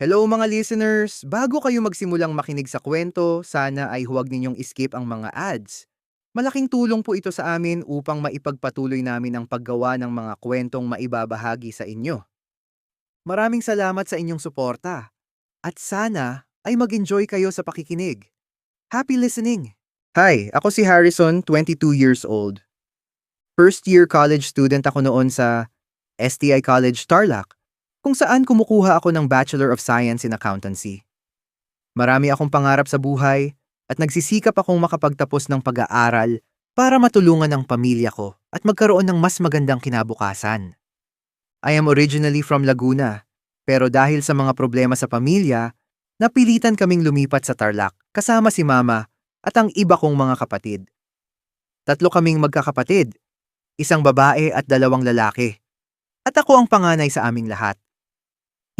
Hello mga listeners! Bago kayo magsimulang makinig sa kwento, sana ay huwag ninyong skip ang mga ads. Malaking tulong po ito sa amin upang maipagpatuloy namin ang paggawa ng mga kwentong maibabahagi sa inyo. Maraming salamat sa inyong suporta. At sana ay mag-enjoy kayo sa pakikinig. Happy listening! Hi, ako si Harrison, 22 years old. First year college student ako noon sa STI College Tarlac, kung saan kumukuha ako ng Bachelor of Science in Accountancy. Marami akong pangarap sa buhay at nagsisikap akong makapagtapos ng pag-aaral para matulungan ang pamilya ko at magkaroon ng mas magandang kinabukasan. I am originally from Laguna, pero dahil sa mga problema sa pamilya, napilitan kaming lumipat sa Tarlac kasama si Mama at ang iba kong mga kapatid. Tatlo kaming magkakapatid, isang babae at dalawang lalaki. At ako ang panganay sa aming lahat.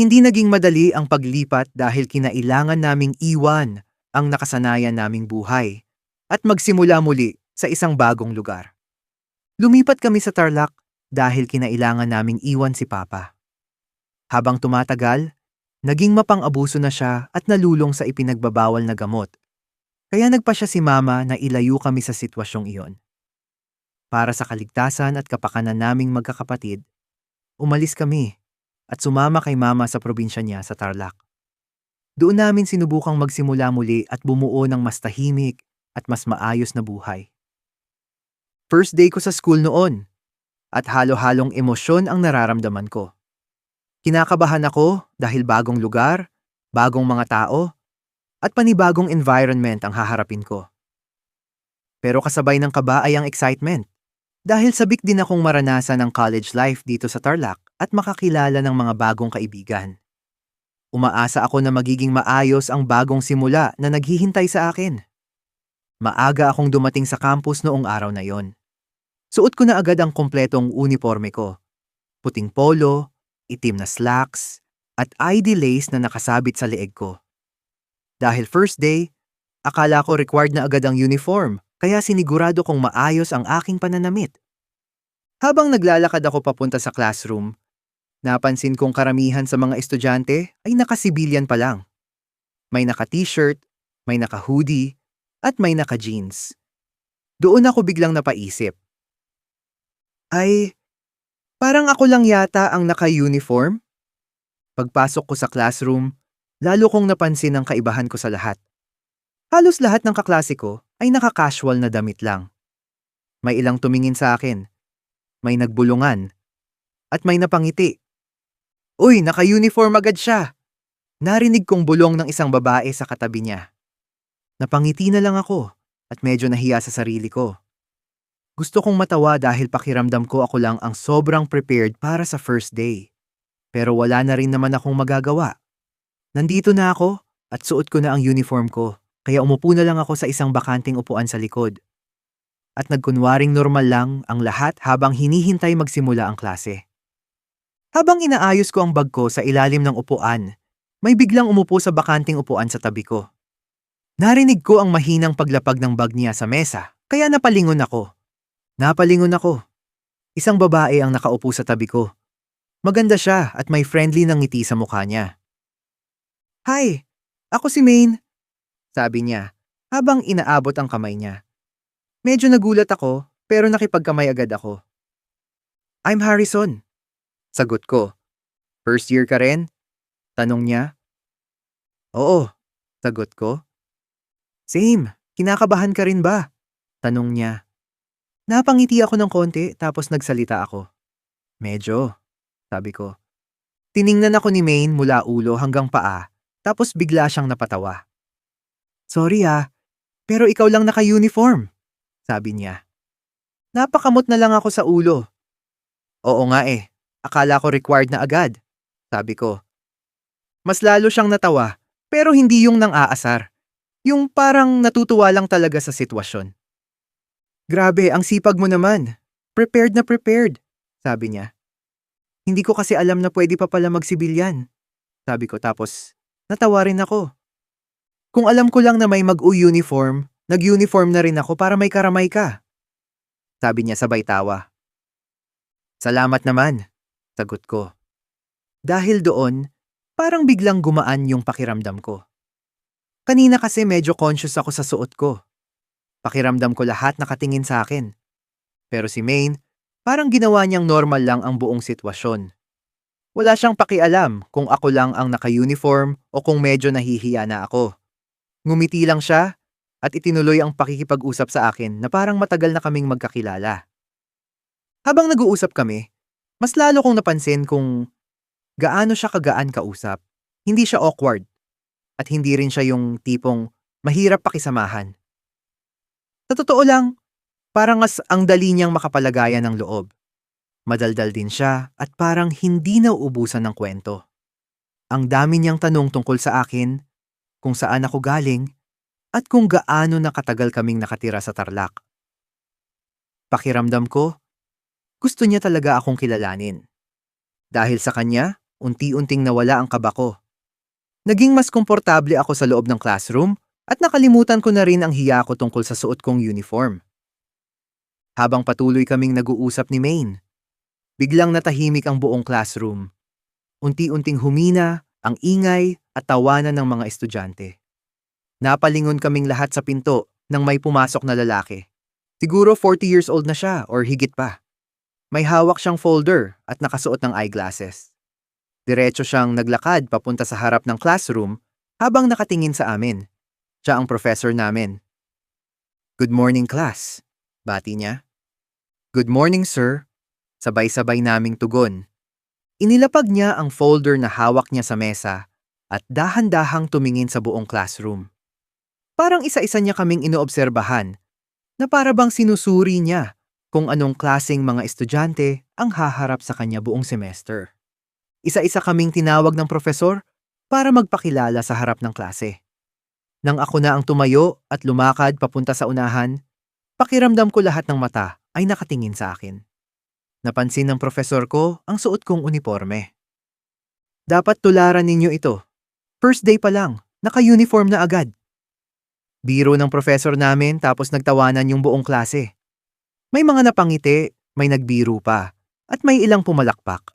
Hindi naging madali ang paglipat dahil kinailangan naming iwan ang nakasanayan naming buhay at magsimula muli sa isang bagong lugar. Lumipat kami sa Tarlac dahil kinailangan naming iwan si Papa. Habang tumatagal, naging mapang-abuso na siya at nalulong sa ipinagbabawal na gamot. Kaya nagpa siya si Mama na ilayo kami sa sitwasyong iyon. Para sa kaligtasan at kapakanan naming magkakapatid, umalis kami at sumama kay Mama sa probinsya niya sa Tarlac. Doon namin sinubukang magsimula muli at bumuo ng mas tahimik at mas maayos na buhay. First day ko sa school noon at halo-halong emosyon ang nararamdaman ko. Kinakabahan ako dahil bagong lugar, bagong mga tao, at panibagong environment ang haharapin ko. Pero kasabay ng kaba ay ang excitement. Dahil sabik din akong maranasan ang college life dito sa Tarlac at makakilala ng mga bagong kaibigan. Umaasa ako na magiging maayos ang bagong simula na naghihintay sa akin. Maaga akong dumating sa campus noong araw na yon. Suot ko na agad ang kumpletong uniforme ko. Puting polo, itim na slacks, at ID lace na nakasabit sa leeg ko. Dahil first day, akala ko required na agad ang uniform. Kaya sinigurado kong maayos ang aking pananamit. Habang naglalakad ako papunta sa classroom, napansin kong karamihan sa mga estudyante ay naka-civilian pa lang. May naka-t-shirt, may naka-hoodie, at may naka-jeans. Doon ako biglang napaisip. Ay, parang ako lang yata ang naka-uniform? Pagpasok ko sa classroom, lalo kong napansin ang kaibahan ko sa lahat. Halos lahat ng kaklase ko ay naka-casual na damit lang. May ilang tumingin sa akin, may nagbulungan, at may napangiti. Uy, naka-uniform agad siya! Narinig kong bulong ng isang babae sa katabi niya. Napangiti na lang ako at medyo nahiya sa sarili ko. Gusto kong matawa dahil pakiramdam ko ako lang ang sobrang prepared para sa first day. Pero wala na rin naman akong magagawa. Nandito na ako at suot ko na ang uniform ko. Kaya umupo na lang ako sa isang bakanting upuan sa likod. At nagkunwaring normal lang ang lahat habang hinihintay magsimula ang klase. Habang inaayos ko ang bag ko sa ilalim ng upuan, may biglang umupo sa bakanting upuan sa tabi ko. Narinig ko ang mahinang paglapag ng bag niya sa mesa, kaya napalingon ako. Isang babae ang nakaupo sa tabi ko. Maganda siya at may friendly na ngiti sa mukha niya. Hi, ako si Maine. Sabi niya, habang inaabot ang kamay niya. Medyo nagulat ako, pero nakipagkamay agad ako. I'm Harrison. Sagot ko. First year ka rin? Tanong niya. Oo, sagot ko. Same, kinakabahan ka rin ba? Tanong niya. Napangiti ako ng konti tapos nagsalita ako. Medyo, sabi ko. Tiningnan ako ni Maine mula ulo hanggang paa, tapos bigla siyang napatawa. Sorry pero ikaw lang naka-uniform, sabi niya. Napakamot na lang ako sa ulo. Oo nga akala ko required na agad, sabi ko. Mas lalo siyang natawa, pero hindi yung nang-aasar. Yung parang natutuwa lang talaga sa sitwasyon. Grabe, ang sipag mo naman. Prepared na prepared, sabi niya. Hindi ko kasi alam na pwede pa pala magsibilyan, sabi ko tapos natawa rin ako. Kung alam ko lang na may mag-u-uniform, nag-uniform na rin ako para may karamay ka. Sabi niya sabay tawa. Salamat naman, sagot ko. Dahil doon, Parang biglang gumaan yung pakiramdam ko. Kanina kasi medyo conscious ako sa suot ko. Pakiramdam ko lahat nakatingin sa akin. Pero si Maine, parang ginawa niyang normal lang ang buong sitwasyon. Wala siyang pakialam kung ako lang ang naka-uniform o kung medyo nahihiya na ako. Ngumiti lang siya at itinuloy ang pakikipag-usap sa akin na parang matagal na kaming magkakilala. Habang nag-uusap kami, mas lalo kong napansin kung gaano siya kagaan kausap. Hindi siya awkward at hindi rin siya yung tipong mahirap pakisamahan. Sa totoo lang, parang mas ang dali niyang makapalagayan ng loob. Madaldal din siya at parang hindi nauubusan ng kwento. Ang dami niyang tanong tungkol sa akin, kung saan ako galing, at kung gaano nakatagal kaming nakatira sa Tarlac. Pakiramdam ko, gusto niya talaga akong kilalanin. Dahil sa kanya, unti-unting nawala ang kaba ko. Naging mas komportable ako sa loob ng classroom at nakalimutan ko na rin ang hiya ko tungkol sa suot kong uniform. Habang patuloy kaming nag-uusap ni Maine, biglang natahimik ang buong classroom. Unti-unting humina ang ingay at tawanan ng mga estudyante. Napalingon kaming lahat sa pinto nang may pumasok na lalaki. Siguro 40 years old na siya or higit pa. May hawak siyang folder at nakasuot ng eyeglasses. Diretso siyang naglakad papunta sa harap ng classroom habang nakatingin sa amin. Siya ang professor namin. "Good morning, class," bati niya. "Good morning, sir." Sabay-sabay naming tugon. Inilapag niya ang folder na hawak niya sa mesa at dahan-dahang tumingin sa buong classroom. Parang isa-isa niya kaming inoobserbahan na para bang sinusuri niya kung anong klaseng mga estudyante ang haharap sa kanya buong semester. Isa-isa kaming tinawag ng profesor para magpakilala sa harap ng klase. Nang ako na ang tumayo at lumakad papunta sa unahan, pakiramdam ko lahat ng mata ay nakatingin sa akin. Napansin ng profesor ko ang suot kong uniforme. "Dapat tularan ninyo ito. First day pa lang, naka-uniform na agad." Biro ng profesor namin tapos nagtawanan yung buong klase. May mga napangiti, may nagbiro pa, at may ilang pumalakpak.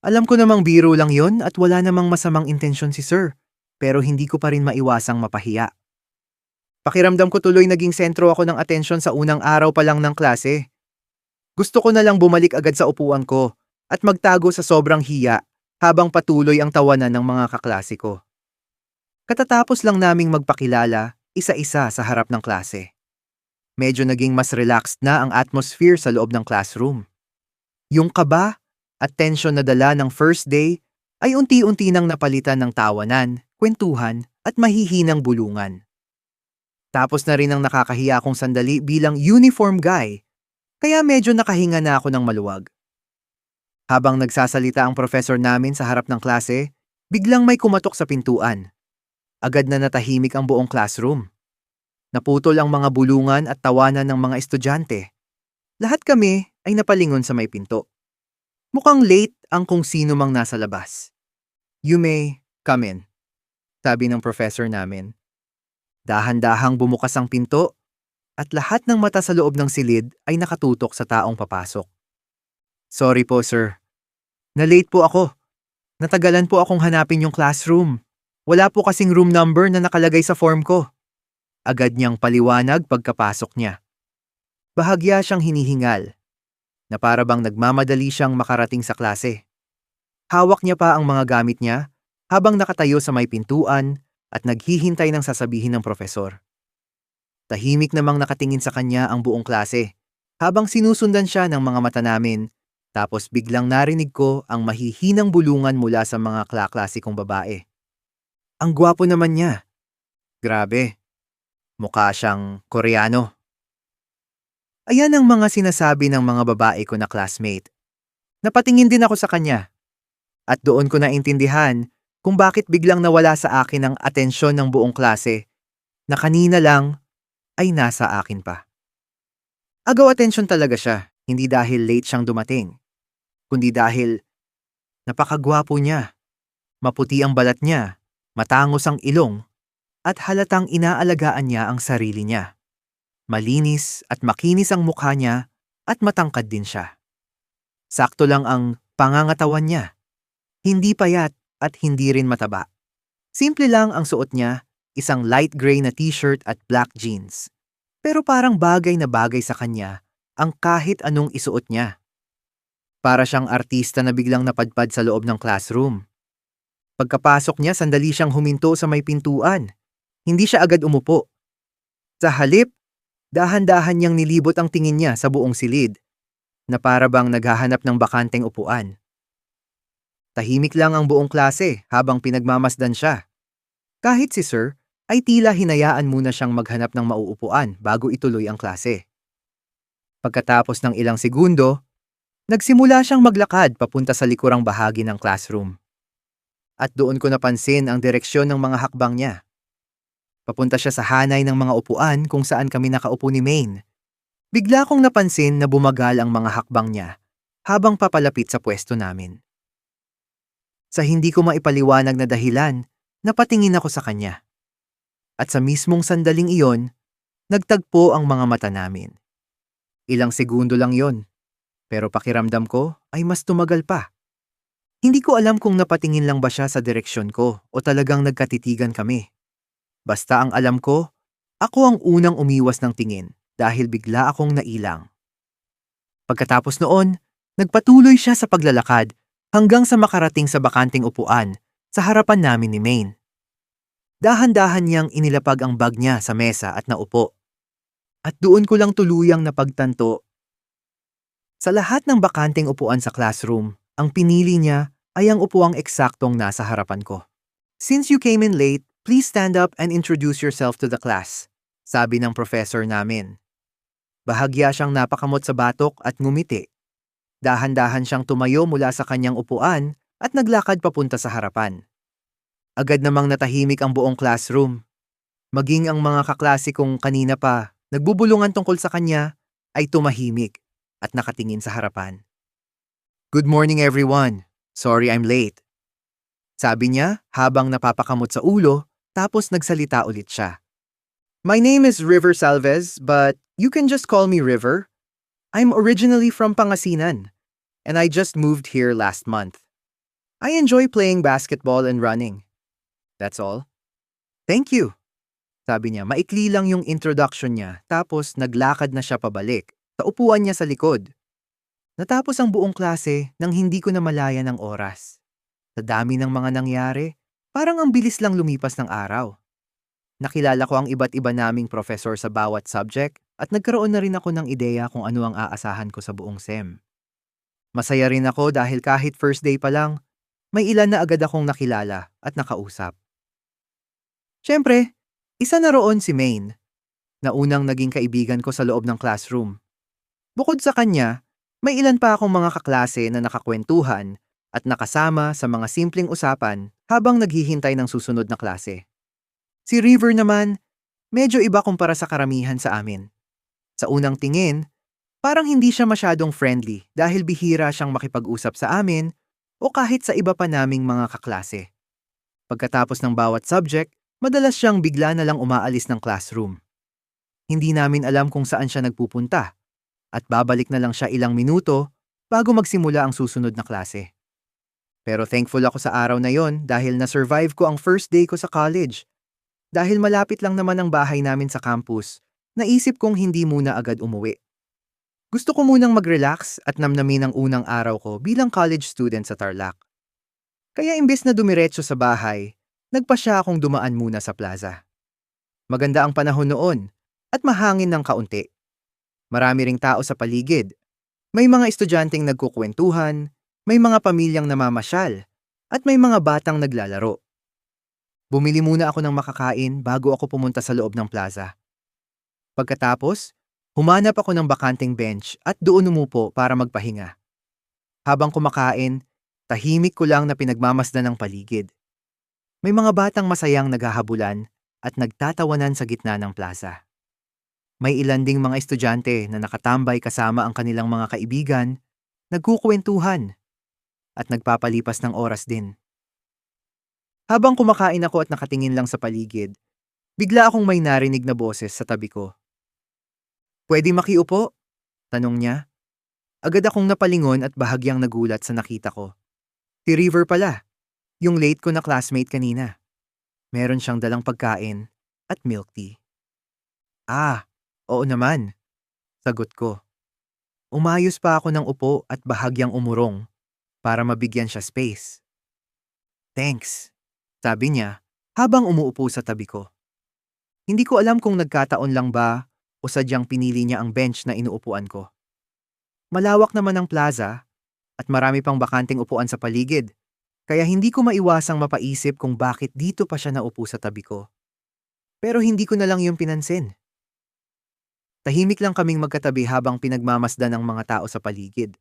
Alam ko namang biro lang yon at wala namang masamang intensyon si sir, pero hindi ko pa rin maiwasang mapahiya. Pakiramdam ko tuloy naging sentro ako ng atensyon sa unang araw pa lang ng klase. Gusto ko na lang bumalik agad sa upuan ko at magtago sa sobrang hiya habang patuloy ang tawanan ng mga kaklase ko. Katatapos lang naming magpakilala, isa-isa sa harap ng klase. Medyo naging mas relaxed na ang atmosphere sa loob ng classroom. Yung kaba at tensyon na dala ng first day ay unti-unti nang napalitan ng tawanan, kwentuhan at mahihinang bulungan. Tapos na rin ang nakakahiya kong sandali bilang uniform guy, kaya medyo nakahinga na ako ng maluwag. Habang nagsasalita ang professor namin sa harap ng klase, biglang may kumatok sa pintuan. Agad na natahimik ang buong classroom. Naputol ang mga bulungan at tawanan ng mga estudyante. Lahat kami ay napalingon sa may pinto. Mukhang late ang kung sino mang nasa labas. "You may come in," sabi ng professor namin. Dahan-dahang bumukas ang pinto at lahat ng mata sa loob ng silid ay nakatutok sa taong papasok. "Sorry po, sir. Na-late po ako. Natagalan po akong hanapin yung classroom. Wala po kasing room number na nakalagay sa form ko." Agad niyang paliwanag pagkapasok niya. Bahagya siyang hinihingal, na para bang nagmamadali siyang makarating sa klase. Hawak niya pa ang mga gamit niya habang nakatayo sa may pintuan at naghihintay ng sasabihin ng profesor. Tahimik namang nakatingin sa kanya ang buong klase habang sinusundan siya ng mga mata namin, tapos biglang narinig ko ang mahihinang bulungan mula sa mga kaklase kong babae. "Ang gwapo naman niya. Grabe, mukha siyang Koreano." Ayan ang mga sinasabi ng mga babae ko na classmate. Napatingin din ako sa kanya at doon ko naintindihan kung bakit biglang nawala sa akin ang atensyon ng buong klase na kanina lang ay nasa akin pa. Agaw atensyon talaga siya, hindi dahil late siyang dumating, kundi dahil napakagwapo niya, maputi ang balat niya, matangos ang ilong, at halatang inaalagaan niya ang sarili niya. Malinis at makinis ang mukha niya at matangkad din siya. Sakto lang ang pangangatawan niya, hindi payat at hindi rin mataba. Simple lang ang suot niya, isang light gray na t-shirt at black jeans. Pero parang bagay na bagay sa kanya ang kahit anong isuot niya. Para siyang artista na biglang napadpad sa loob ng classroom. Pagkapasok niya, sandali siyang huminto sa may pintuan. Hindi siya agad umupo. Sa halip, dahan-dahan niyang nilibot ang tingin niya sa buong silid, na para bang naghahanap ng bakanteng upuan. Tahimik lang ang buong klase habang pinagmamasdan siya. Kahit si Sir, ay tila hinayaan muna siyang maghanap ng mauupuan bago ituloy ang klase. Pagkatapos ng ilang segundo, nagsimula siyang maglakad papunta sa likurang bahagi ng classroom. At doon ko napansin ang direksyon ng mga hakbang niya. Papunta siya sa hanay ng mga upuan kung saan kami nakaupo ni Maine. Bigla kong napansin na bumagal ang mga hakbang niya habang papalapit sa pwesto namin. Sa hindi ko maipaliwanag na dahilan, napatingin ako sa kanya. At sa mismong sandaling iyon, nagtagpo ang mga mata namin. Ilang segundo lang yon, pero pakiramdam ko ay mas tumagal pa. Hindi ko alam kung napatingin lang ba siya sa direksyon ko o talagang nagkatitigan kami. Basta ang alam ko, ako ang unang umiwas ng tingin dahil bigla akong nailang. Pagkatapos noon, nagpatuloy siya sa paglalakad hanggang sa makarating sa bakanting upuan sa harapan namin ni Maine. Dahan-dahan niyang inilapag ang bag niya sa mesa at naupo. At doon ko lang tuluyang napagtanto. Sa lahat ng bakanting upuan sa classroom, ang pinili niya ay ang upuang eksaktong nasa harapan ko. "Since you came in late, please stand up and introduce yourself to the class," sabi ng professor namin. Bahagya siyang napakamot sa batok at ngumiti. Dahan-dahan siyang tumayo mula sa kanyang upuan at naglakad papunta sa harapan. Agad namang natahimik ang buong classroom. Maging ang mga kaklase kong kanina pa nagbubulungan tungkol sa kanya ay tumahimik at nakatingin sa harapan. "Good morning everyone. Sorry I'm late," sabi niya habang napapakamot sa ulo, tapos nagsalita ulit siya. "My name is River Salvez, but you can just call me River. I'm originally from Pangasinan, and I just moved here last month. I enjoy playing basketball and running. That's all." "Thank you," sabi niya. Maikli lang yung introduction niya, tapos naglakad na siya pabalik sa upuan niya sa likod. Natapos ang buong klase nang hindi ko na malayan ang oras. Sa dami ng mga nangyari, parang ang bilis lang lumipas ng araw. Nakilala ko ang iba't iba naming professor sa bawat subject at nagkaroon na rin ako ng ideya kung ano ang aasahan ko sa buong SEM. Masaya rin ako dahil kahit first day pa lang, may ilan na agad akong nakilala at nakausap. Siyempre, isa na roon si Maine, na unang naging kaibigan ko sa loob ng classroom. Bukod sa kanya, may ilan pa akong mga kaklase na nakakwentuhan at nakasama sa mga simpleng usapan habang naghihintay ng susunod na klase. Si River naman, medyo iba kumpara sa karamihan sa amin. Sa unang tingin, parang hindi siya masyadong friendly dahil bihira siyang makipag-usap sa amin o kahit sa iba pa naming mga kaklase. Pagkatapos ng bawat subject, madalas siyang bigla na lang umaalis ng classroom. Hindi namin alam kung saan siya nagpupunta at babalik na lang siya ilang minuto bago magsimula ang susunod na klase. Pero thankful ako sa araw na yon dahil na-survive ko ang first day ko sa college. Dahil malapit lang naman ang bahay namin sa campus, naisip kong hindi muna agad umuwi. Gusto ko munang mag-relax at namnamin ang unang araw ko bilang college student sa Tarlac. Kaya imbes na dumiretso sa bahay, nagpasya akong dumaan muna sa plaza. Maganda ang panahon noon at mahangin ng kaunti. Marami ring tao sa paligid. May mga estudyanteng nagkukwentuhan, may mga pamilyang namamasyal, at may mga batang naglalaro. Bumili muna ako ng makakain bago ako pumunta sa loob ng plaza. Pagkatapos, humanap ako ng bakanteng bench at doon umupo para magpahinga. Habang kumakain, tahimik ko lang na pinagmamasdan ng paligid. May mga batang masayang naghahabulan at nagtatawanan sa gitna ng plaza. May ilan ding mga estudyante na nakatambay kasama ang kanilang mga kaibigan, nagkukwentuhan, at nagpapalipas ng oras din. Habang kumakain ako at nakatingin lang sa paligid, bigla akong may narinig na boses sa tabi ko. "Pwede makiupo?" tanong niya. Agad akong napalingon at bahagyang nagulat sa nakita ko. Si River pala. Yung late ko na classmate kanina. Meron siyang dalang pagkain at milk tea. Ah, oo naman, sagot ko. Umayos pa ako ng upo at bahagyang umurong para mabigyan siya space. Thanks, sabi niya habang umuupo sa tabi ko. Hindi ko alam kung nagkataon lang ba o sadyang pinili niya ang bench na inuupuan ko. Malawak naman ang plaza at marami pang bakanting upuan sa paligid, kaya hindi ko maiwasang mapaisip kung bakit dito pa siya naupo sa tabi ko. Pero hindi ko na lang yung pinansin. Tahimik lang kaming magkatabi habang pinagmamasdan ng mga tao sa paligid.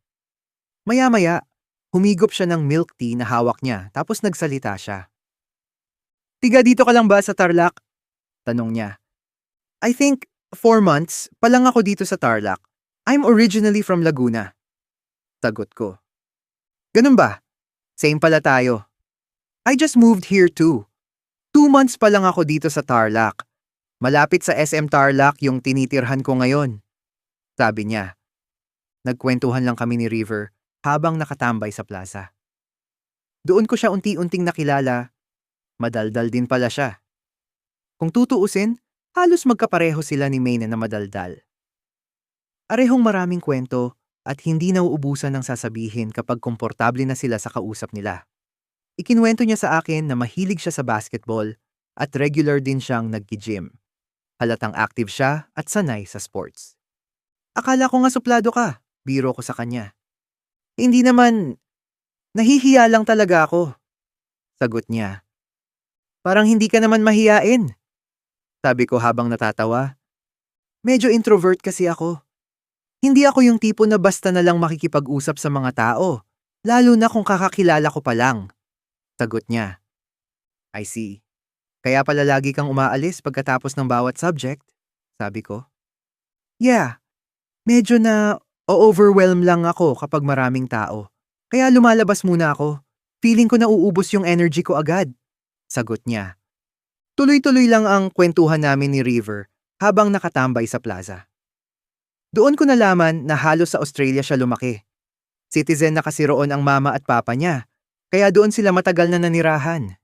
Maya-maya, humigop siya ng milk tea na hawak niya tapos nagsalita siya. Tiga dito ka lang ba sa Tarlac? Tanong niya. I think 4 months pa lang ako dito sa Tarlac. I'm originally from Laguna. Sagot ko. Ganun ba? Same pala tayo. I just moved here too. 2 months pa lang ako dito sa Tarlac. Malapit sa SM Tarlac yung tinitirhan ko ngayon. Sabi niya. Nagkwentuhan lang kami ni River habang nakatambay sa plaza. Doon ko siya unti-unting nakilala. Madaldal din pala siya. Kung tutuusin, halos magkapareho sila ni Mayna na madaldal. Arehong maraming kwento at hindi nauubusan ng sasabihin kapag komportable na sila sa kausap nila. Ikinwento niya sa akin na mahilig siya sa basketball at regular din siyang nag-gym. Halatang active siya at sanay sa sports. Akala ko nga suplado ka, biro ko sa kanya. Hindi naman, nahihiya lang talaga ako. Sagot niya. Parang hindi ka naman mahiyain. Sabi ko habang natatawa. Medyo introvert kasi ako. Hindi ako yung tipo na basta na lang makikipag-usap sa mga tao, lalo na kung kakakilala ko pa lang. Sagot niya. I see. Kaya pala lagi kang umaalis pagkatapos ng bawat subject? Sabi ko. Yeah, medyo na overwhelm lang ako kapag maraming tao. Kaya lumalabas muna ako. Feeling ko nauubos yung energy ko agad. Sagot niya. Tuloy-tuloy lang ang kwentuhan namin ni River habang nakatambay sa plaza. Doon ko nalaman na halos sa Australia siya lumaki. Citizen na kasi roon ang mama at papa niya, kaya doon sila matagal na nanirahan.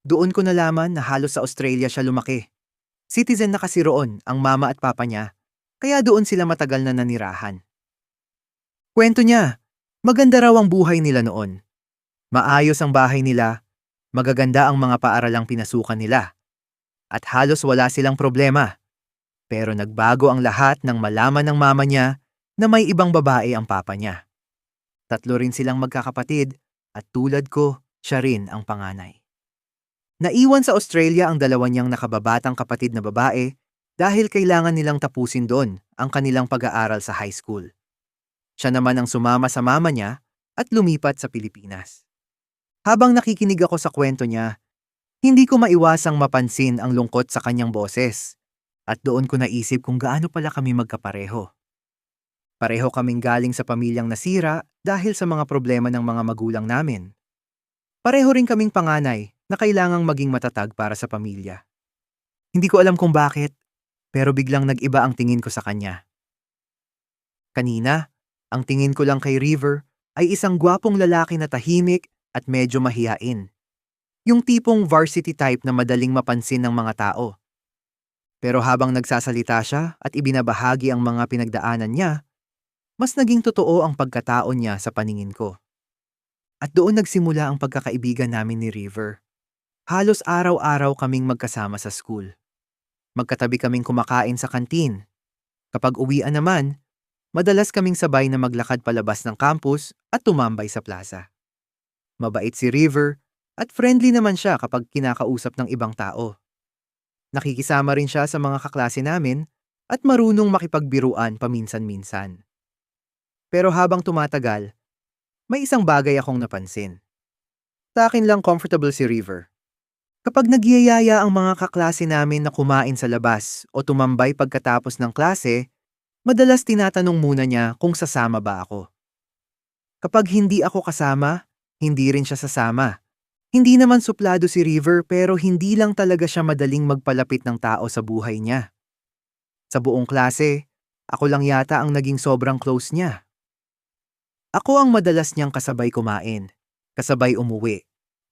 Doon ko nalaman na halos sa Australia siya lumaki. Citizen na kasi roon ang mama at papa niya, kaya doon sila matagal na nanirahan. Kwento niya, maganda raw ang buhay nila noon. Maayos ang bahay nila, magaganda ang mga paaralang pinasukan nila. At halos wala silang problema. Pero nagbago ang lahat nang malaman ng mama niya na may ibang babae ang papa niya. 3 rin silang magkakapatid at tulad ko, siya rin ang panganay. Naiwan sa Australia ang 2 niyang nakababatang kapatid na babae dahil kailangan nilang tapusin doon ang kanilang pag-aaral sa high school. Siya naman ang sumama sa mama niya at lumipat sa Pilipinas. Habang nakikinig ako sa kwento niya, hindi ko maiwasang mapansin ang lungkot sa kanyang boses. At doon ko naisip kung gaano pala kami magkapareho. Pareho kaming galing sa pamilyang nasira dahil sa mga problema ng mga magulang namin. Pareho rin kaming panganay na kailangang maging matatag para sa pamilya. Hindi ko alam kung bakit, pero biglang nag-iba ang tingin ko sa kanya. Kanina, ang tingin ko lang kay River ay isang gwapong lalaki na tahimik at medyo mahiyain. Yung tipong varsity type na madaling mapansin ng mga tao. Pero habang nagsasalita siya at ibinabahagi ang mga pinagdaanan niya, mas naging totoo ang pagkatao niya sa paningin ko. At doon nagsimula ang pagkakaibigan namin ni River. Halos araw-araw kaming magkasama sa school. Magkatabi kaming kumakain sa kantin. Kapag uwian naman, madalas kaming sabay na maglakad palabas ng campus at tumambay sa plaza. Mabait si River at friendly naman siya kapag kinakausap ng ibang tao. Nakikisama rin siya sa mga kaklase namin at marunong makipagbiruan paminsan-minsan. Pero habang tumatagal, may isang bagay akong napansin. Sa akin lang comfortable si River. Kapag nagyayaya ang mga kaklase namin na kumain sa labas o tumambay pagkatapos ng klase, madalas tinatanong muna niya kung sasama ba ako. Kapag hindi ako kasama, hindi rin siya sasama. Hindi naman suplado si River pero hindi lang talaga siya madaling magpalapit ng tao sa buhay niya. Sa buong klase, ako lang yata ang naging sobrang close niya. Ako ang madalas niyang kasabay kumain, kasabay umuwi,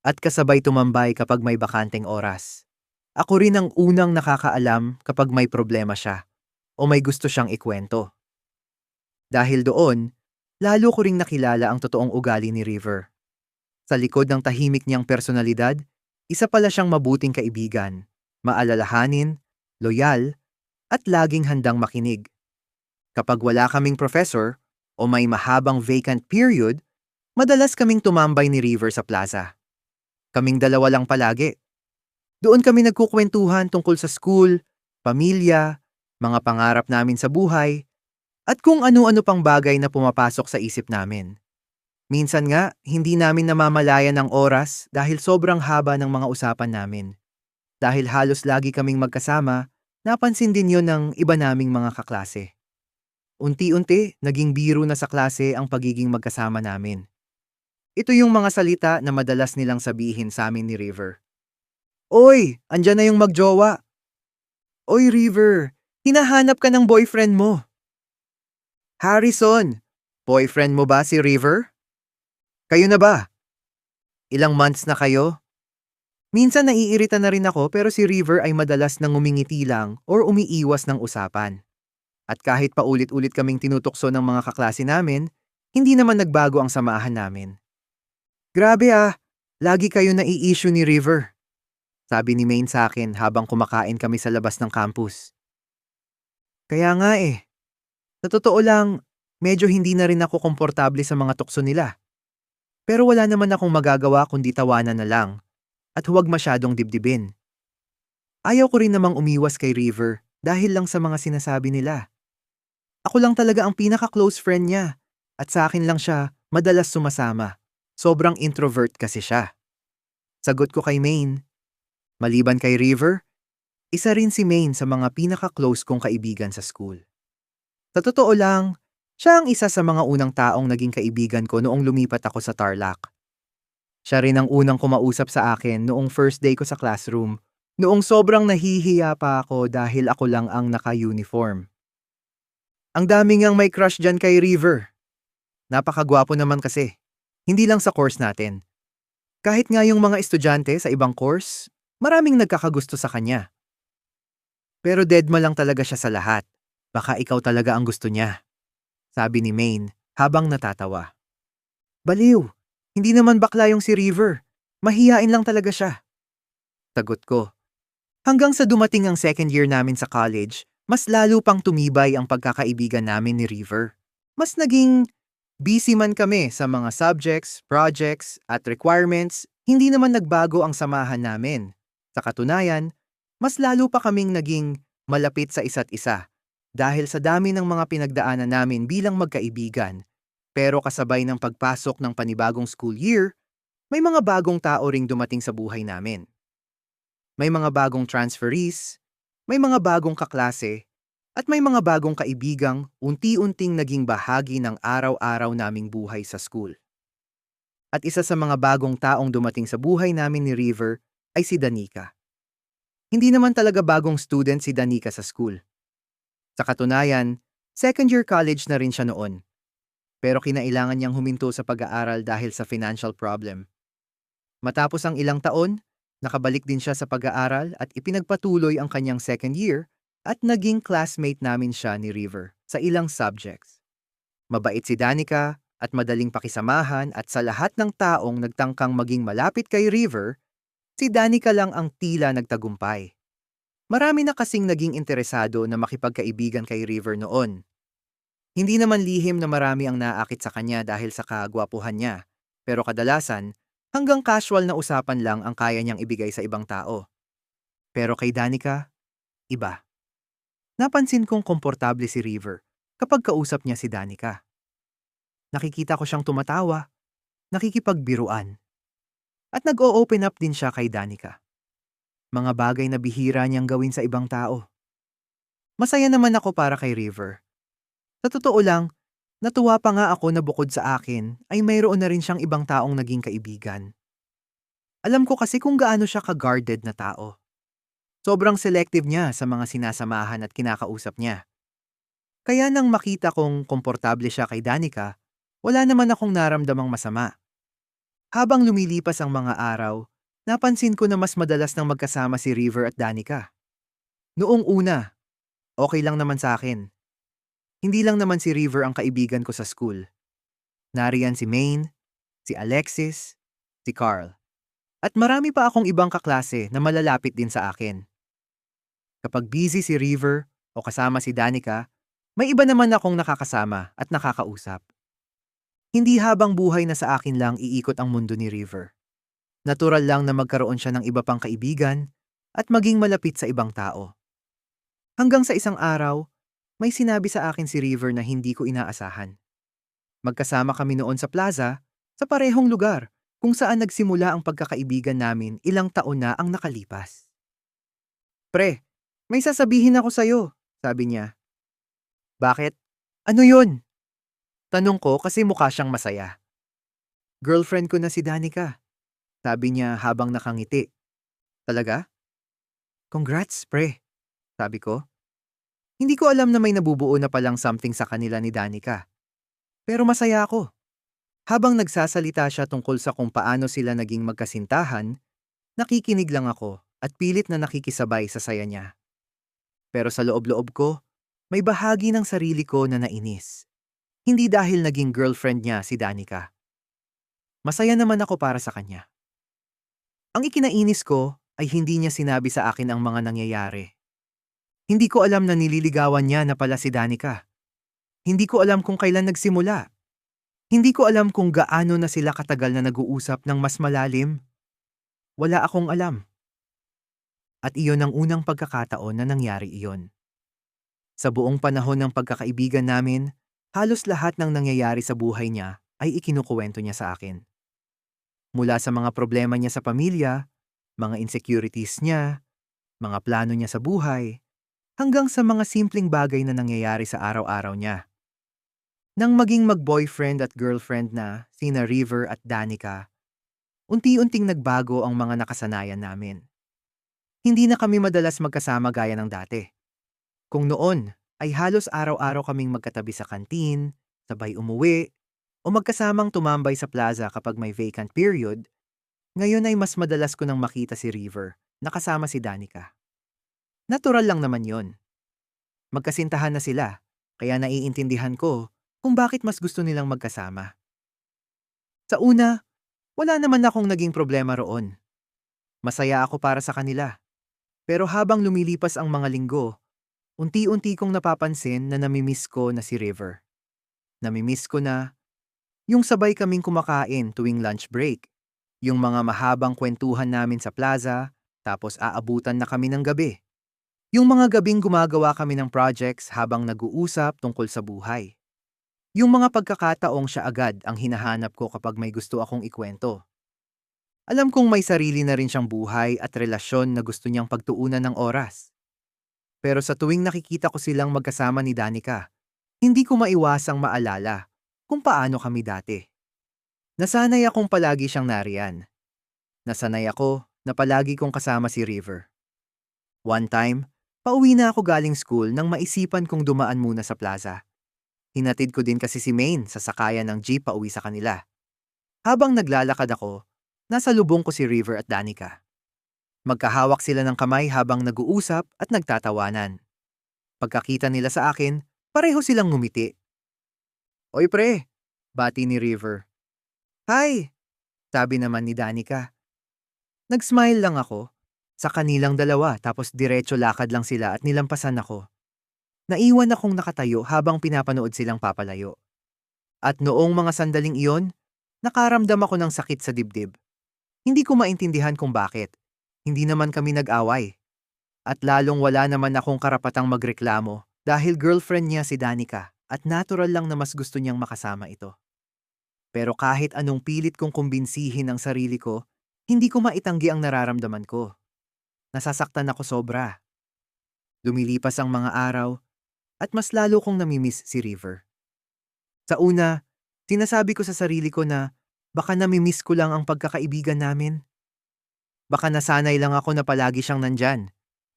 at kasabay tumambay kapag may bakanteng oras. Ako rin ang unang nakakaalam kapag may problema siya o may gusto siyang ikwento. Dahil doon, lalo ko ring nakilala ang totoong ugali ni River. Sa likod ng tahimik niyang personalidad, isa pala siyang mabuting kaibigan, maalalahanin, loyal, at laging handang makinig. Kapag wala kaming professor o may mahabang vacant period, madalas kaming tumambay ni River sa plaza. Kaming dalawa lang palagi. Doon kami nagkukwentuhan tungkol sa school, pamilya, mga pangarap namin sa buhay, at kung ano-ano pang bagay na pumapasok sa isip namin. Minsan nga, hindi namin namamalayan ng oras dahil sobrang haba ng mga usapan namin. Dahil halos lagi kaming magkasama, napansin din yon ng iba naming mga kaklase. Unti-unti, naging biro na sa klase ang pagiging magkasama namin. Ito yung mga salita na madalas nilang sabihin sa amin ni River. Oy, andyan na yung magjowa. Oy River, hinahanap ka ng boyfriend mo. Harrison, boyfriend mo ba si River? Kayo na ba? Ilang months na kayo? Minsan naiirita na rin ako pero si River ay madalas nang ngumingiti lang or umiiwas ng usapan. At kahit paulit-ulit kaming tinutokso ng mga kaklase namin, hindi naman nagbago ang samahan namin. Grabe lagi kayo nai-issue ni River. Sabi ni Maine sa akin habang kumakain kami sa labas ng campus. Kaya nga sa totoo lang, medyo hindi na rin ako komportable sa mga tukso nila. Pero wala naman akong magagawa kundi tawanan na lang at huwag masyadong dibdibin. Ayaw ko rin namang umiwas kay River dahil lang sa mga sinasabi nila. Ako lang talaga ang pinaka-close friend niya at sa akin lang siya madalas sumasama. Sobrang introvert kasi siya. Sagot ko kay Maine. Maliban kay River, isa rin si Maine sa mga pinaka-close kong kaibigan sa school. Sa totoo lang, siya ang isa sa mga unang taong naging kaibigan ko noong lumipat ako sa Tarlac. Siya rin ang unang kumausap sa akin noong first day ko sa classroom, noong sobrang nahihiya pa ako dahil ako lang ang naka-uniform. Ang dami ngang may crush dyan kay River. Napakagwapo naman kasi. Hindi lang sa course natin. Kahit nga yung mga estudyante sa ibang course, maraming nagkakagusto sa kanya. Pero deadma lang talaga siya sa lahat. Baka ikaw talaga ang gusto niya. Sabi ni Maine habang natatawa. Baliw, hindi naman bakla yung si River. Mahiyain lang talaga siya. Sagot ko. Hanggang sa dumating ang second year namin sa college, mas lalo pang tumibay ang pagkakaibigan namin ni River. Mas naging busy man kami sa mga subjects, projects, at requirements, hindi naman nagbago ang samahan namin. Sa katunayan, mas lalo pa kaming naging malapit sa isa't isa. Dahil sa dami ng mga pinagdaanan namin bilang magkaibigan, pero kasabay ng pagpasok ng panibagong school year, may mga bagong tao ring dumating sa buhay namin. May mga bagong transferees, may mga bagong kaklase, at may mga bagong kaibigang unti-unting naging bahagi ng araw-araw naming buhay sa school. At isa sa mga bagong taong dumating sa buhay namin ni River ay si Danica. Hindi naman talaga bagong student si Danica sa school. Sa katunayan, second year college na rin siya noon. Pero kinailangan niyang huminto sa pag-aaral dahil sa financial problem. Matapos ang ilang taon, nakabalik din siya sa pag-aaral at ipinagpatuloy ang kanyang second year at naging classmate namin siya ni River sa ilang subjects. Mabait si Danica at madaling pakisamahan at sa lahat ng taong nagtangkang maging malapit kay River, si Danica lang ang tila nagtagumpay. Marami na kasing naging interesado na makipagkaibigan kay River noon. Hindi naman lihim na marami ang naakit sa kanya dahil sa kagwapuhan niya, pero kadalasan, hanggang casual na usapan lang ang kaya niyang ibigay sa ibang tao. Pero kay Danica, iba. Napansin kong komportable si River kapag kausap niya si Danica. Nakikita ko siyang tumatawa, nakikipagbiruan, at nag-o-open up din siya kay Danica. Mga bagay na bihira niyang gawin sa ibang tao. Masaya naman ako para kay River. Sa totoo lang, natuwa pa nga ako na bukod sa akin ay mayroon na rin siyang ibang taong naging kaibigan. Alam ko kasi kung gaano siya ka-guarded na tao. Sobrang selective niya sa mga sinasamahan at kinakausap niya. Kaya nang makita kong komportable siya kay Danica, wala naman akong naramdamang masama. Habang lumilipas ang mga araw, napansin ko na mas madalas nang magkasama si River at Danica. Noong una, okay lang naman sa akin. Hindi lang naman si River ang kaibigan ko sa school. Nariyan si Maine, si Alexis, si Carl. At marami pa akong ibang kaklase na malalapit din sa akin. Kapag busy si River o kasama si Danica, may iba naman akong nakakasama at nakakausap. Hindi habang buhay na sa akin lang iikot ang mundo ni River. Natural lang na magkaroon siya ng iba pang kaibigan at maging malapit sa ibang tao. Hanggang sa isang araw, may sinabi sa akin si River na hindi ko inaasahan. Magkasama kami noon sa plaza, sa parehong lugar, kung saan nagsimula ang pagkakaibigan namin ilang taon na ang nakalipas. Pre, may sasabihin ako sa'yo, sabi niya. Bakit? Ano yun? Tanong ko kasi mukha siyang masaya. Girlfriend ko na si Danica, sabi niya habang nakangiti. Talaga? Congrats, pre, sabi ko. Hindi ko alam na may nabubuo na palang something sa kanila ni Danica. Pero masaya ako. Habang nagsasalita siya tungkol sa kung paano sila naging magkasintahan, nakikinig lang ako at pilit na nakikisabay sa saya niya. Pero sa loob-loob ko, may bahagi ng sarili ko na nainis. Hindi dahil naging girlfriend niya si Danica. Masaya naman ako para sa kanya. Ang ikinainis ko ay hindi niya sinabi sa akin ang mga nangyayari. Hindi ko alam na nililigawan niya na pala si Danica. Hindi ko alam kung kailan nagsimula. Hindi ko alam kung gaano na sila katagal na nag-uusap ng mas malalim. Wala akong alam. At iyon ang unang pagkakataon na nangyari iyon. Sa buong panahon ng pagkakaibigan namin, halos lahat ng nangyayari sa buhay niya ay ikinukuwento niya sa akin. Mula sa mga problema niya sa pamilya, mga insecurities niya, mga plano niya sa buhay, hanggang sa mga simpleng bagay na nangyayari sa araw-araw niya. Nang maging mag-boyfriend at girlfriend na sina River at Danica, unti-unting nagbago ang mga nakasanayan namin. Hindi na kami madalas magkasama gaya ng dati. Kung noon ay halos araw-araw kaming magkatabi sa kantin, sabay umuwi, o magkasamang tumambay sa plaza kapag may vacant period, ngayon ay mas madalas ko nang makita si River na kasama si Danica. Natural lang naman yon. Magkasintahan na sila, kaya naiintindihan ko kung bakit mas gusto nilang magkasama. Sa una, wala naman akong naging problema roon. Masaya ako para sa kanila. Pero habang lumilipas ang mga linggo, unti-unti kong napapansin na namimiss ko na si River. Namimiss ko na yung sabay kaming kumakain tuwing lunch break, yung mga mahabang kwentuhan namin sa plaza, tapos aabutan na kami ng gabi. Yung mga gabing gumagawa kami ng projects habang nag-uusap tungkol sa buhay. Yung mga pagkakataong siya agad ang hinahanap ko kapag may gusto akong ikwento. Alam kong may sarili na rin siyang buhay at relasyon na gusto niyang pagtuunan ng oras. Pero sa tuwing nakikita ko silang magkasama ni Danica, hindi ko maiwasang maalala kung paano kami dati. Nasanay akong palagi siyang nariyan. Nasanay ako na palagi kong kasama si River. One time, pauwi na ako galing school nang maisipan kong dumaan muna sa plaza. Hinatid ko din kasi si Maine sa sakayan ng jeep pauwi sa kanila. Habang naglalakad ako, nasa lubong ko si River at Danica. Magkahawak sila ng kamay habang nag-uusap at nagtatawanan. Pagkakita nila sa akin, pareho silang ngumiti. Oy pre, bati ni River. Hi, sabi naman ni Danica. Nag-smile lang ako sa kanilang dalawa tapos diretso lakad lang sila at nilampasan ako. Naiwan akong nakatayo habang pinapanood silang papalayo. At noong mga sandaling iyon, nakaramdam ako ng sakit sa dibdib. Hindi ko maintindihan kung bakit. Hindi naman kami nag-away. At lalong wala naman akong karapatang magreklamo dahil girlfriend niya si Danica at natural lang na mas gusto niyang makasama ito. Pero kahit anong pilit kong kumbinsihin ang sarili ko, hindi ko maitanggi ang nararamdaman ko. Nasasaktan ako sobra. Lumilipas ang mga araw at mas lalo kong namimiss si River. Sa una, sinasabi ko sa sarili ko na baka namimiss ko lang ang pagkakaibigan namin. Baka nasanay lang ako na palagi siyang nandyan.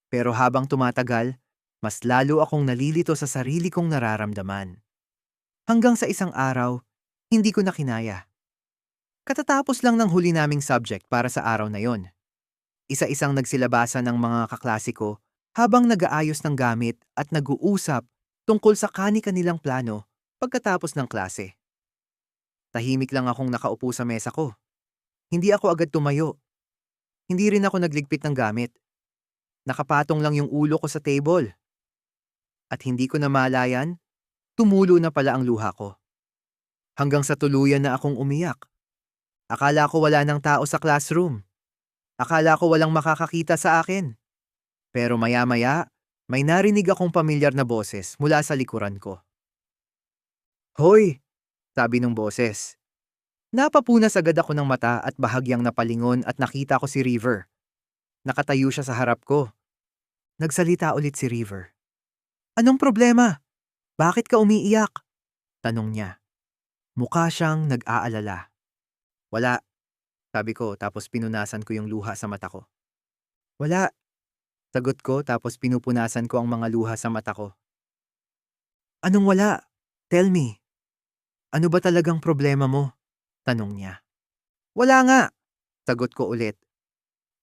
Pero habang tumatagal, mas lalo akong nalilito sa sarili kong nararamdaman. Hanggang sa isang araw, hindi ko na kinaya. Katatapos lang ng huli naming subject para sa araw na yon. Isa-isang nagsilabasa ng mga kaklasiko habang nag-aayos ng gamit at nag-uusap tungkol sa kani-kanilang plano pagkatapos ng klase. Tahimik lang akong nakaupo sa mesa ko. Hindi ako agad tumayo. Hindi rin ako nagligpit ng gamit. Nakapatong lang yung ulo ko sa table. At hindi ko namalayan, tumulo na pala ang luha ko. Hanggang sa tuluyan na akong umiyak. Akala ko wala ng tao sa classroom. Akala ko walang makakakita sa akin. Pero maya-maya, may narinig akong pamilyar na boses mula sa likuran ko. "Hoy!" sabi ng boses. Napapunas agad ako ng mata at bahagyang napalingon at nakita ko si River. Nakatayo siya sa harap ko. Nagsalita ulit si River. "Anong problema? Bakit ka umiiyak?" tanong niya. Mukha siyang nag-aalala. "Wala," sabi ko tapos pinunasan ko yung luha sa mata ko. "Wala," sagot ko tapos pinupunasan ko ang mga luha sa mata ko. "Anong wala? Tell me. Ano ba talagang problema mo?" tanong niya. "Wala nga," sagot ko ulit.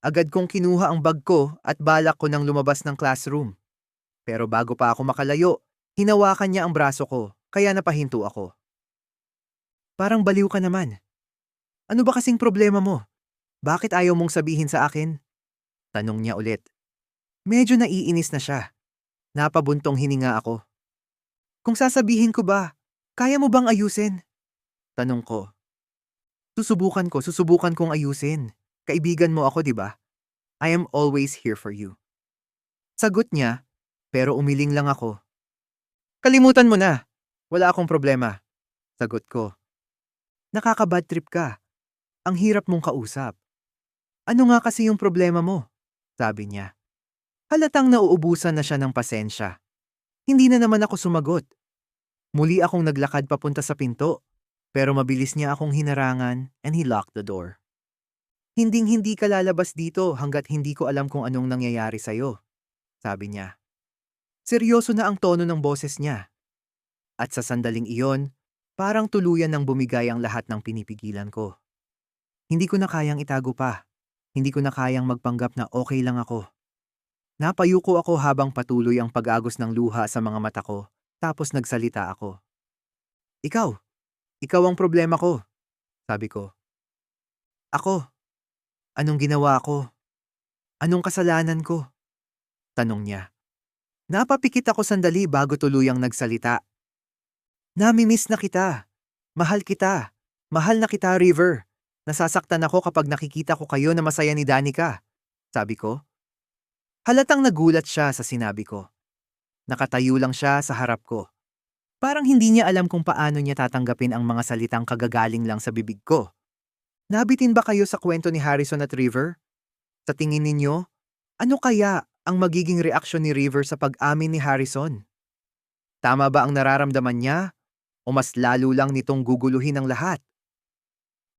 Agad kong kinuha ang bag ko at balak ko nang lumabas ng classroom. Pero bago pa ako makalayo, hinawakan niya ang braso ko, kaya napahinto ako. "Parang baliw ka naman. Ano ba kasing problema mo? Bakit ayaw mong sabihin sa akin?" tanong niya ulit. Medyo naiinis na siya. Napabuntong hininga ako. "Kung sasabihin ko ba, kaya mo bang ayusin?" tanong ko. Susubukan kong ayusin. Kaibigan mo ako, di ba? I am always here for you." Sagot niya, pero umiling lang ako. "Kalimutan mo na. Wala akong problema." Sagot ko. "Nakaka-bad trip ka. Ang hirap mong kausap." "Ano nga kasi yung problema mo?" sabi niya. Halatang nauubusan na siya ng pasensya. Hindi na naman ako sumagot. Muli akong naglakad papunta sa pinto, pero mabilis niya akong hinarangan and he locked the door. "Hinding-hindi ka lalabas dito hanggat hindi ko alam kung anong nangyayari sa'yo," sabi niya. Seryoso na ang tono ng boses niya. At sa sandaling iyon, parang tuluyan ng bumigay ang lahat ng pinipigilan ko. Hindi ko na kayang itago pa. Hindi ko na kayang magpanggap na okay lang ako. Napayuko ako habang patuloy ang pag-agos ng luha sa mga mata ko, tapos nagsalita ako. "Ikaw, ikaw ang problema ko," sabi ko. "Ako? Anong ginawa ko? Anong kasalanan ko?" tanong niya. Napapikit ako sandali bago tuluyang nagsalita. "Nami-miss na kita. Mahal kita. Mahal na kita, River. Nasasaktan ako kapag nakikita ko kayo na masaya ni Danica," sabi ko. Halatang nagulat siya sa sinabi ko. Nakatayo lang siya sa harap ko. Parang hindi niya alam kung paano niya tatanggapin ang mga salitang kagagaling lang sa bibig ko. "Nabitin ba kayo sa kwento ni Harrison at River? Sa tingin ninyo, ano kaya ang magiging reaksyon ni River sa pag-amin ni Harrison? Tama ba ang nararamdaman niya? O mas lalo lang nitong guguluhin ang lahat?"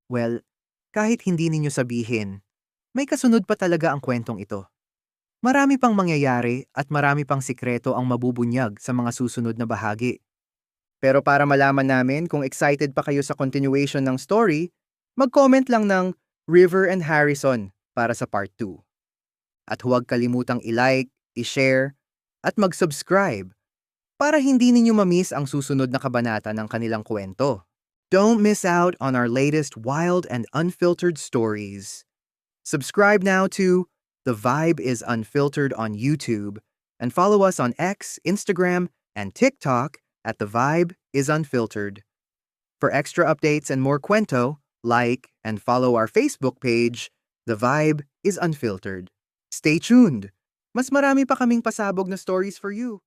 Well, kahit hindi ninyo sabihin, may kasunod pa talaga ang kwentong ito. Marami pang mangyayari at marami pang sikreto ang mabubunyag sa mga susunod na bahagi. Pero para malaman namin kung excited pa kayo sa continuation ng story, mag-comment lang ng River and Harrison para sa part 2. At huwag kalimutang i-like, i-share, at mag-subscribe para hindi ninyo ma-miss ang susunod na kabanata ng kanilang kwento. Don't miss out on our latest wild and unfiltered stories. Subscribe now to The Vibe is Unfiltered on YouTube and follow us on X, Instagram, and TikTok at The Vibe is Unfiltered. For extra updates and more kwento, like and follow our Facebook page, The Vibe is Unfiltered. Stay tuned! Mas marami pa kaming pasabog na stories for you.